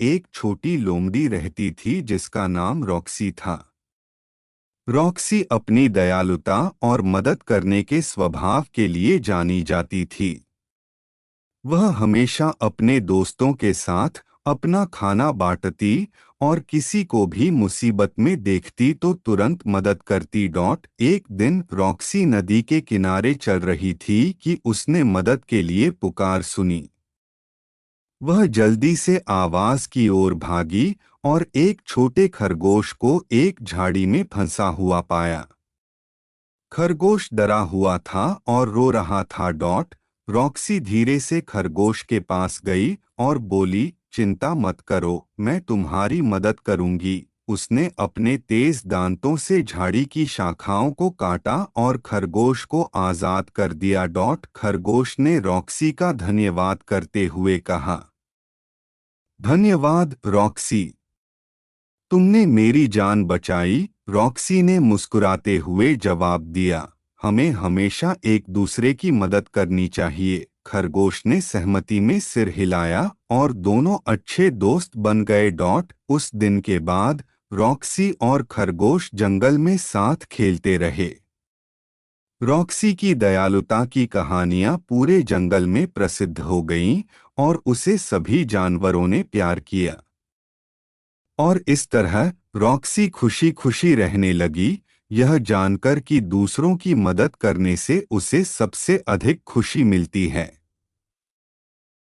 एक छोटी लोमड़ी रहती थी जिसका नाम रॉक्सी था। रॉक्सी अपनी दयालुता और मदद करने के स्वभाव के लिए जानी जाती थी। वह हमेशा अपने दोस्तों के साथ अपना खाना बांटती और किसी को भी मुसीबत में देखती तो तुरंत मदद करती। एक दिन रॉक्सी नदी के किनारे चल रही थी कि उसने मदद के लिए पुकार सुनी। वह जल्दी से आवाज की ओर भागी और एक छोटे खरगोश को एक झाड़ी में फंसा हुआ पाया। खरगोश डरा हुआ था और रो रहा था। रॉक्सी धीरे से खरगोश के पास गई और बोली, चिंता मत करो, मैं तुम्हारी मदद करूंगी। उसने अपने तेज दांतों से झाड़ी की शाखाओं को काटा और खरगोश को आजाद कर दिया। खरगोश ने रॉक्सी का धन्यवाद करते हुए कहा, धन्यवाद रॉक्सी, तुमने मेरी जान बचाई। रॉक्सी ने मुस्कुराते हुए जवाब दिया, हमें हमेशा एक दूसरे की मदद करनी चाहिए। खरगोश ने सहमति में सिर हिलाया और दोनों अच्छे दोस्त बन गए। उस दिन के बाद रॉक्सी और खरगोश जंगल में साथ खेलते रहे। रॉक्सी की दयालुता की कहानियां पूरे जंगल में प्रसिद्ध हो गईं और उसे सभी जानवरों ने प्यार किया। और इस तरह रॉक्सी खुशी खुशी रहने लगी, यह जानकर कि दूसरों की मदद करने से उसे सबसे अधिक खुशी मिलती है।